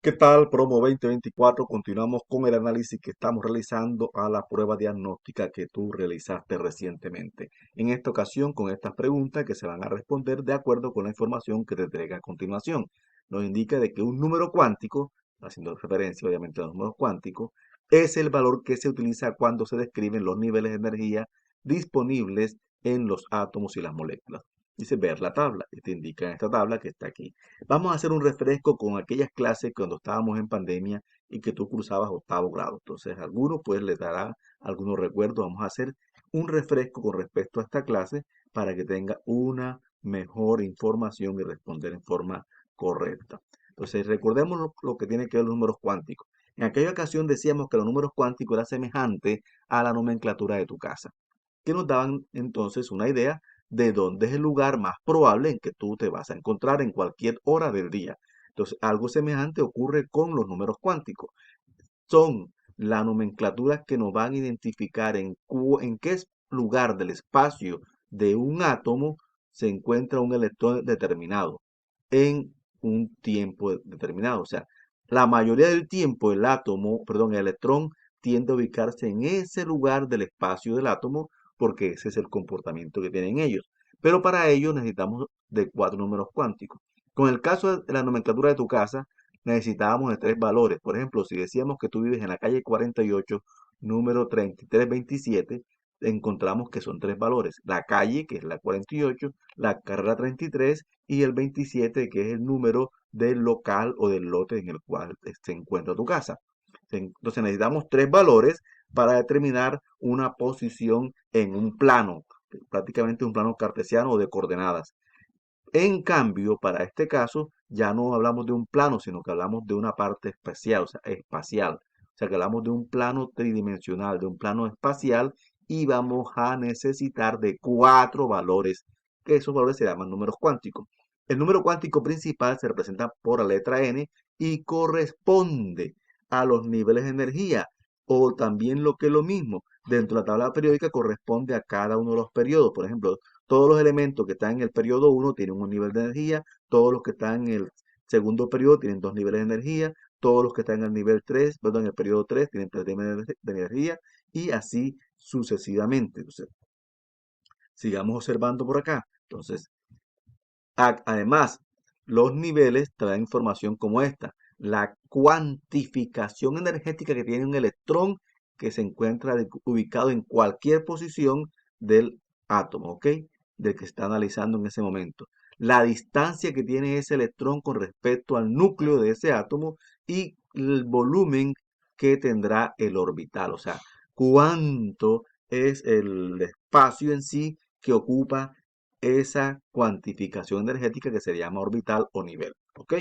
¿Qué tal, Promo 2024? Continuamos con el análisis que estamos realizando a la prueba diagnóstica que tú realizaste recientemente. En esta ocasión, con estas preguntas que se van a responder de acuerdo con la información que te entrega a continuación. Nos indica de que un número cuántico, haciendo referencia obviamente a los números cuánticos, es el valor que se utiliza cuando se describen los niveles de energía disponibles en los átomos y las moléculas. Dice ver la tabla y te indica en esta tabla que está aquí. Vamos a hacer un refresco con aquellas clases cuando estábamos en pandemia y que tú cruzabas octavo grado. Entonces, a algunos pues les dará algunos recuerdos. Vamos a hacer un refresco con respecto a esta clase para que tenga una mejor información y responder en forma correcta. Entonces, recordemos lo que tiene que ver los números cuánticos. En aquella ocasión decíamos que los números cuánticos eran semejantes a la nomenclatura de tu casa, que nos daban entonces una idea de dónde es el lugar más probable en que tú te vas a encontrar en cualquier hora del día. Entonces, algo semejante ocurre con los números cuánticos. Son la nomenclatura que nos van a identificar en qué lugar del espacio de un átomo se encuentra un electrón determinado en un tiempo determinado. O sea, la mayoría del tiempo el átomo, perdón, el electrón tiende a ubicarse en ese lugar del espacio del átomo porque ese es el comportamiento que tienen ellos. Pero para ello necesitamos de cuatro números cuánticos. Con el caso de la nomenclatura de tu casa, necesitábamos de tres valores. Por ejemplo, si decíamos que tú vives en la calle 48, número 3327, encontramos que son tres valores. La calle, que es la 48, la carrera 33 y el 27, que es el número del local o del lote en el cual se encuentra tu casa. Entonces necesitamos tres valores para determinar una posición en un plano, prácticamente un plano cartesiano o de coordenadas. En cambio, para este caso, ya no hablamos de un plano, sino que hablamos de una parte especial, o sea, espacial. O sea, que hablamos de un plano tridimensional, de un plano espacial, y vamos a necesitar de cuatro valores, que esos valores se llaman números cuánticos. El número cuántico principal se representa por la letra n y corresponde a los niveles de energía, o también lo que es lo mismo, dentro de la tabla periódica corresponde a cada uno de los periodos. Por ejemplo, todos los elementos que están en el periodo 1 tienen un nivel de energía, todos los que están en el segundo periodo tienen dos niveles de energía, todos los que están en el nivel 3, perdón, en el periodo 3 tienen tres niveles de energía y así sucesivamente. Entonces, sigamos observando por acá. Entonces, además, los niveles traen información como esta. La cuantificación energética que tiene un electrón que se encuentra ubicado en cualquier posición del átomo, ¿ok? Del que está analizando en ese momento. La distancia que tiene ese electrón con respecto al núcleo de ese átomo y el volumen que tendrá el orbital. O sea, cuánto es el espacio en sí que ocupa esa cuantificación energética que se llama orbital o nivel. ¿Ok?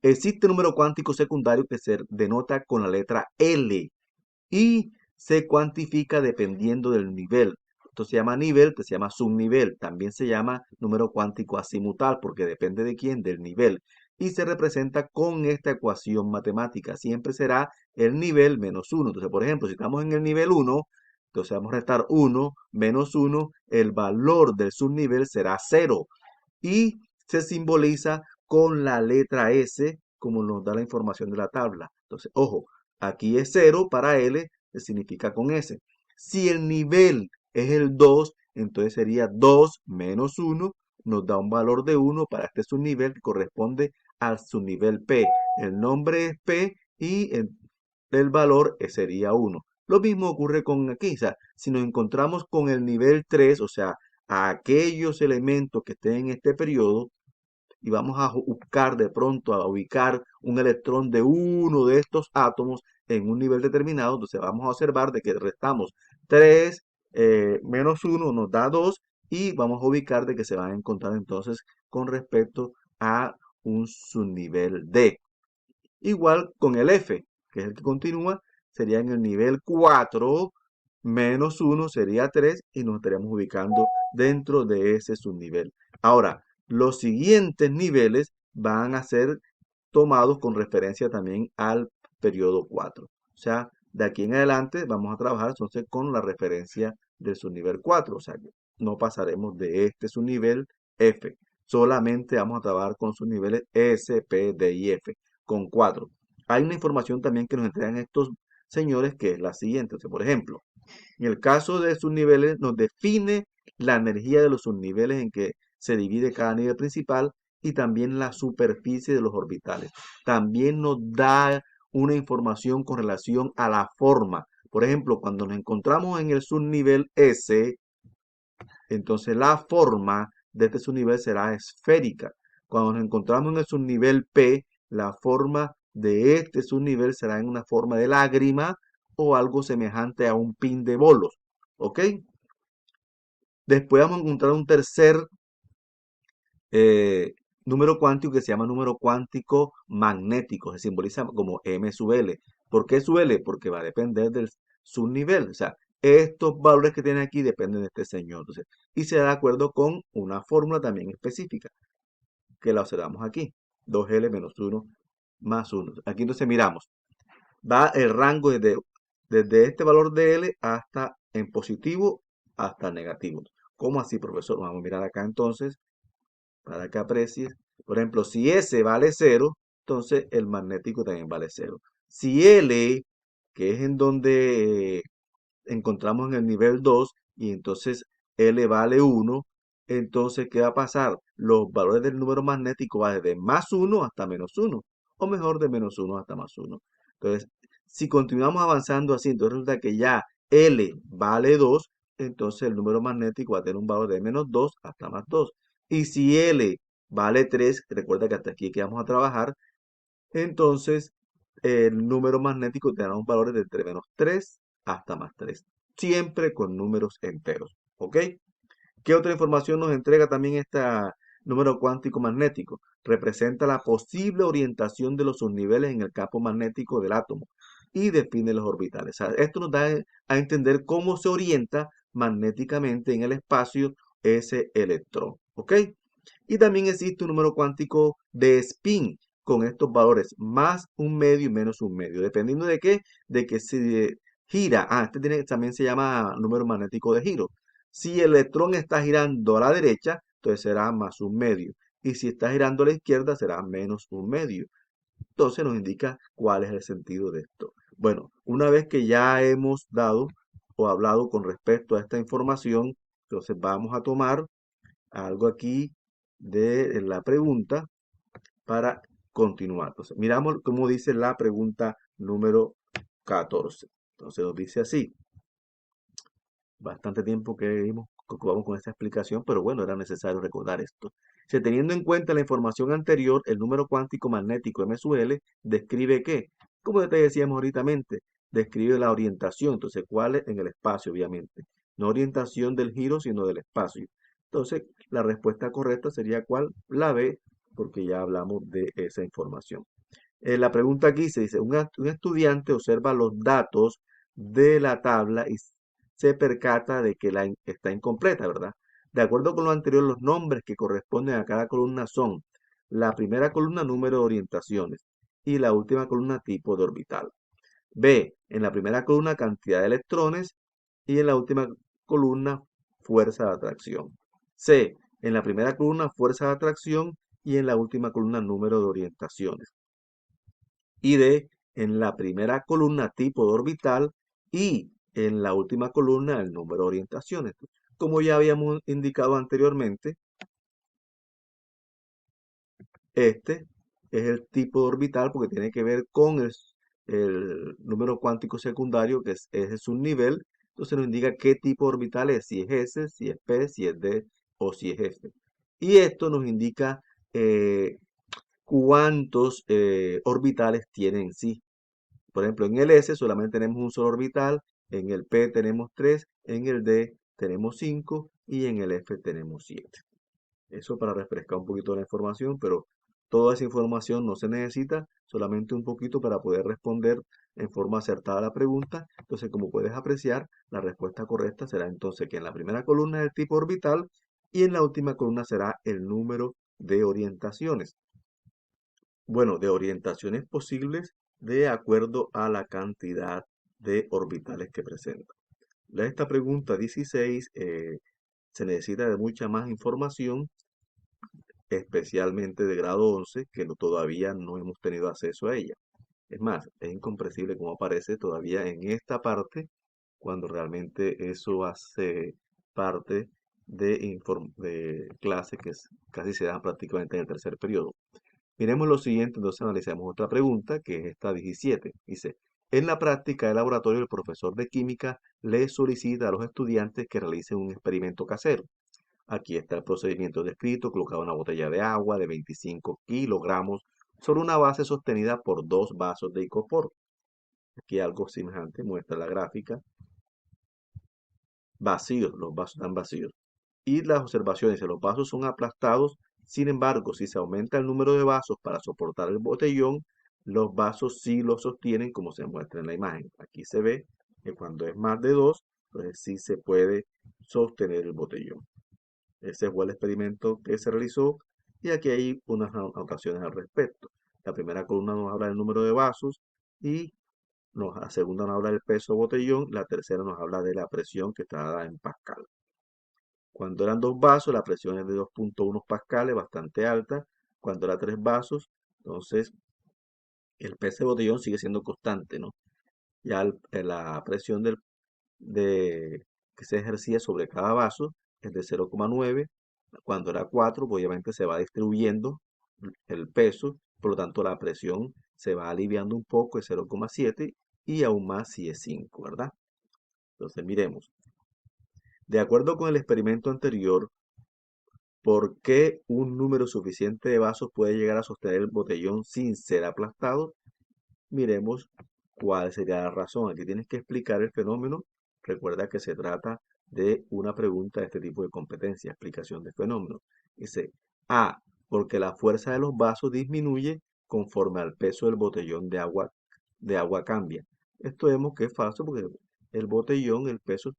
Existe un número cuántico secundario que se denota con la letra L y se cuantifica dependiendo del nivel. Esto se llama nivel, que se llama subnivel. También se llama número cuántico azimutal porque depende de quién, del nivel. Y se representa con esta ecuación matemática. Siempre será el nivel menos 1. Entonces, por ejemplo, si estamos en el nivel 1, entonces vamos a restar 1 menos 1. El valor del subnivel será 0. Y se simboliza con la letra S, como nos da la información de la tabla. Entonces, ojo, aquí es 0 para L, que significa con S. Si el nivel es el 2, entonces sería 2 menos 1, nos da un valor de 1 para este subnivel que corresponde al subnivel P. El nombre es P y el valor sería 1. Lo mismo ocurre con aquí, o sea, si nos encontramos con el nivel 3, o sea, a aquellos elementos que estén en este periodo, y vamos a buscar de pronto a ubicar un electrón de uno de estos átomos en un nivel determinado, entonces vamos a observar de que restamos 3 menos 1 nos da 2 y vamos a ubicar de que se van a encontrar entonces con respecto a un subnivel D. Igual con el F, que es el que continúa, sería en el nivel 4 menos 1 sería 3 y nos estaríamos ubicando dentro de ese subnivel. Ahora, los siguientes niveles van a ser tomados con referencia también al periodo 4. O sea, de aquí en adelante vamos a trabajar entonces con la referencia del subnivel 4. O sea, que no pasaremos de este subnivel F. Solamente vamos a trabajar con sus niveles S, P, D y F con 4. Hay una información también que nos entregan estos señores que es la siguiente. O sea, por ejemplo, en el caso de subniveles nos define la energía de los subniveles en que se divide cada nivel principal y también la superficie de los orbitales. También nos da una información con relación a la forma. Por ejemplo, cuando nos encontramos en el subnivel S, entonces la forma de este subnivel será esférica. Cuando nos encontramos en el subnivel P, la forma de este subnivel será en una forma de lágrima o algo semejante a un pin de bolos. ¿Ok? Después vamos a encontrar un tercer eh, número cuántico que se llama número cuántico magnético. Se simboliza como M sub L. ¿Por qué sub L? Porque va a depender del subnivel. O sea, estos valores que tiene aquí dependen de este señor. Entonces, y se da de acuerdo con una fórmula también específica, que la observamos aquí. 2L menos 1 más 1. Aquí entonces miramos. Va el rango desde este valor de L hasta en positivo hasta negativo. ¿Cómo así, profesor? Vamos a mirar acá entonces para que aprecies. Por ejemplo, si S vale 0, entonces el magnético también vale 0. Si L, que es en donde encontramos en el nivel 2, y entonces L vale 1, entonces, ¿qué va a pasar? Los valores del número magnético van desde más 1 hasta menos 1, o mejor, de menos 1 hasta más 1. Entonces, si continuamos avanzando así, entonces resulta que ya L vale 2, entonces el número magnético va a tener un valor de menos 2 hasta más 2. Y si L vale 3, recuerda que hasta aquí que vamos a trabajar, entonces el número magnético tendrá un valor de entre menos 3 hasta más 3. Siempre con números enteros. ¿Ok? ¿Qué otra información nos entrega también este número cuántico magnético? Representa la posible orientación de los subniveles en el campo magnético del átomo y define los orbitales. O sea, esto nos da a entender cómo se orienta magnéticamente en el espacio ese electrón. ¿Ok? Y también existe un número cuántico de spin con estos valores, más un medio y menos un medio. Dependiendo de qué, de que se gira. También se llama número magnético de giro. Si el electrón está girando a la derecha, entonces será más un medio. Y si está girando a la izquierda, será menos un medio. Entonces nos indica cuál es el sentido de esto. Bueno, una vez que ya hemos dado o hablado con respecto a esta información, entonces vamos a tomar algo aquí de la pregunta para continuar. Entonces, miramos cómo dice la pregunta número 14. Entonces nos dice así. Bastante tiempo que ocupamos con esta explicación, pero bueno, era necesario recordar esto. Si teniendo en cuenta la información anterior, el número cuántico magnético M sub L describe qué, como te decíamos ahorita, describe la orientación. Entonces, ¿cuál es? En el espacio, obviamente. No orientación del giro, sino del espacio. Entonces, la respuesta correcta sería ¿cuál? La B, porque ya hablamos de esa información. La pregunta aquí se dice, un estudiante observa los datos de la tabla y se percata de que está incompleta, ¿verdad? De acuerdo con lo anterior, los nombres que corresponden a cada columna son la primera columna número de orientaciones y la última columna tipo de orbital. B, en la primera columna cantidad de electrones y en la última columna fuerza de atracción. C, en la primera columna fuerza de atracción y en la última columna número de orientaciones. Y D, en la primera columna tipo de orbital y en la última columna el número de orientaciones. Como ya habíamos indicado anteriormente, este es el tipo de orbital porque tiene que ver con el número cuántico secundario, que es el subnivel. Entonces nos indica qué tipo de orbital es, si es S, si es P, si es D o si es F. Y esto nos indica cuántos orbitales tiene en sí. Por ejemplo, en el S solamente tenemos un solo orbital, en el P tenemos 3, en el D tenemos 5 y en el F tenemos 7. Eso para refrescar un poquito la información, pero toda esa información no se necesita, solamente un poquito para poder responder en forma acertada a la pregunta. Entonces, como puedes apreciar, la respuesta correcta será entonces que en la primera columna es el tipo orbital y en la última columna será el número de orientaciones. Bueno, de orientaciones posibles de acuerdo a la cantidad de orbitales que presenta. Esta pregunta 16 se necesita de mucha más información, especialmente de grado 11, que todavía no hemos tenido acceso a ella. Es más, es incomprensible cómo aparece todavía en esta parte cuando realmente eso hace parte de clases que casi se dan prácticamente en el tercer periodo. Miremos lo siguiente, entonces analicemos otra pregunta, que es esta 17. Dice, en la práctica de laboratorio, el profesor de química le solicita a los estudiantes que realicen un experimento casero. Aquí está el procedimiento descrito: colocar una botella de agua de 25 kilogramos sobre una base sostenida por dos vasos de icopor. Aquí algo semejante, muestra la gráfica. Vacíos, los vasos están vacíos. Y las observaciones de los vasos son aplastados. Sin embargo, si se aumenta el número de vasos para soportar el botellón, los vasos sí lo sostienen, como se muestra en la imagen. Aquí se ve que cuando es más de dos, pues sí se puede sostener el botellón. Ese fue el experimento que se realizó y aquí hay unas anotaciones al respecto. La primera columna nos habla del número de vasos y la segunda nos habla del peso botellón, la tercera nos habla de la presión que está dada en pascal. Cuando eran dos vasos, la presión es de 2.1 pascales, bastante alta. Cuando era tres vasos, entonces el peso de botellón sigue siendo constante, ¿no? Ya la presión que se ejercía sobre cada vaso es de 0,9. Cuando era 4, pues obviamente se va distribuyendo el peso, por lo tanto la presión se va aliviando un poco, es 0,7 y aún más si es 5, ¿verdad? Entonces miremos. De acuerdo con el experimento anterior, ¿por qué un número suficiente de vasos puede llegar a sostener el botellón sin ser aplastado? Miremos cuál sería la razón. Aquí tienes que explicar el fenómeno. Recuerda que se trata de una pregunta de este tipo de competencia, explicación de fenómeno. Dice, A, porque la fuerza de los vasos disminuye conforme al peso del botellón de agua cambia. Esto vemos que es falso porque el botellón, el peso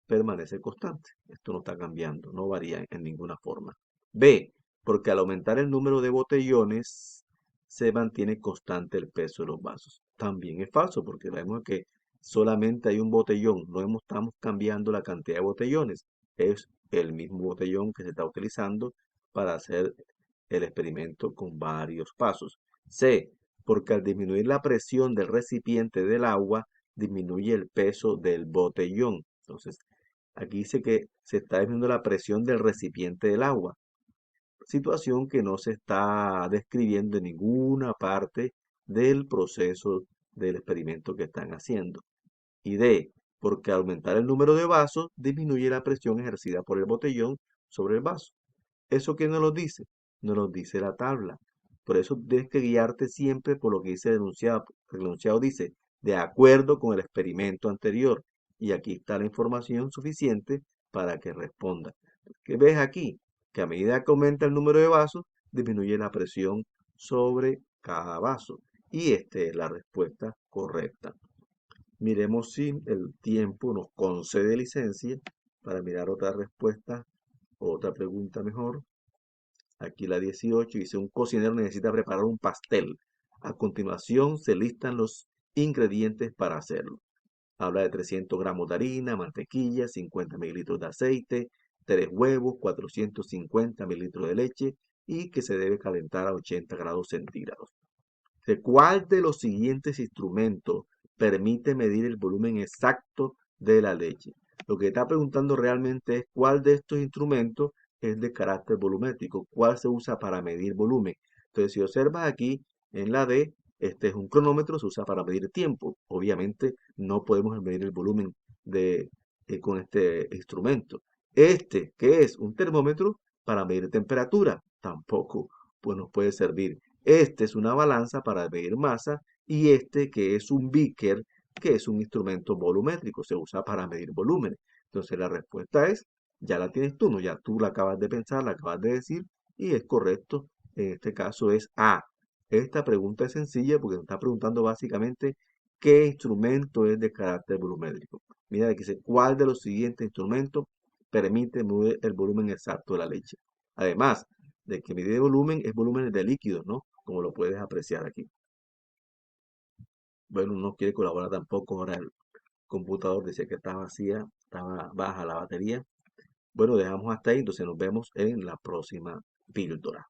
permanece constante. Esto no está cambiando, no varía en ninguna forma. B, porque al aumentar el número de botellones se mantiene constante el peso de los vasos. También es falso porque vemos que solamente hay un botellón, no estamos cambiando la cantidad de botellones, es el mismo botellón que se está utilizando para hacer el experimento con varios pasos. C, porque al disminuir la presión del recipiente del agua, disminuye el peso del botellón. Entonces, aquí dice que se está disminuyendo la presión del recipiente del agua, situación que no se está describiendo en ninguna parte del proceso del experimento que están haciendo. Y D, porque al aumentar el número de vasos, disminuye la presión ejercida por el botellón sobre el vaso. ¿Eso quién nos lo dice? Nos lo dice la tabla. Por eso tienes que guiarte siempre por lo que dice el enunciado. El enunciado dice, de acuerdo con el experimento anterior. Y aquí está la información suficiente para que responda. ¿Qué ves aquí? Que a medida que aumenta el número de vasos, disminuye la presión sobre cada vaso. Y esta es la respuesta correcta. Miremos si el tiempo nos concede licencia para mirar otra respuesta, otra pregunta mejor. Aquí la 18 dice, un cocinero necesita preparar un pastel. A continuación se listan los ingredientes para hacerlo. Habla de 300 gramos de harina, mantequilla, 50 mililitros de aceite, 3 huevos, 450 mililitros de leche y que se debe calentar a 80 grados centígrados. ¿Cuál de los siguientes instrumentos permite medir el volumen exacto de la leche? Lo que está preguntando realmente es cuál de estos instrumentos es de carácter volumétrico, cuál se usa para medir volumen. Entonces, si observas aquí en la D, este es un cronómetro, se usa para medir tiempo. Obviamente no podemos medir el volumen con este instrumento. Este, que es un termómetro para medir temperatura, tampoco pues, nos puede servir. Este es una balanza para medir masa y este que es un beaker, que es un instrumento volumétrico, se usa para medir volumen. Entonces la respuesta es, ya la tienes tú, ¿no? Ya tú la acabas de pensar, la acabas de decir y es correcto. En este caso es A. Esta pregunta es sencilla porque nos está preguntando básicamente qué instrumento es de carácter volumétrico. Mira, aquí dice, ¿cuál de los siguientes instrumentos permite medir el volumen exacto de la leche? Además de que medir volumen es volumen de líquidos, ¿no? Como lo puedes apreciar aquí. Bueno, no quiere colaborar tampoco. Ahora el computador decía que estaba vacía, estaba baja la batería. Bueno, dejamos hasta ahí, entonces nos vemos en la próxima píldora.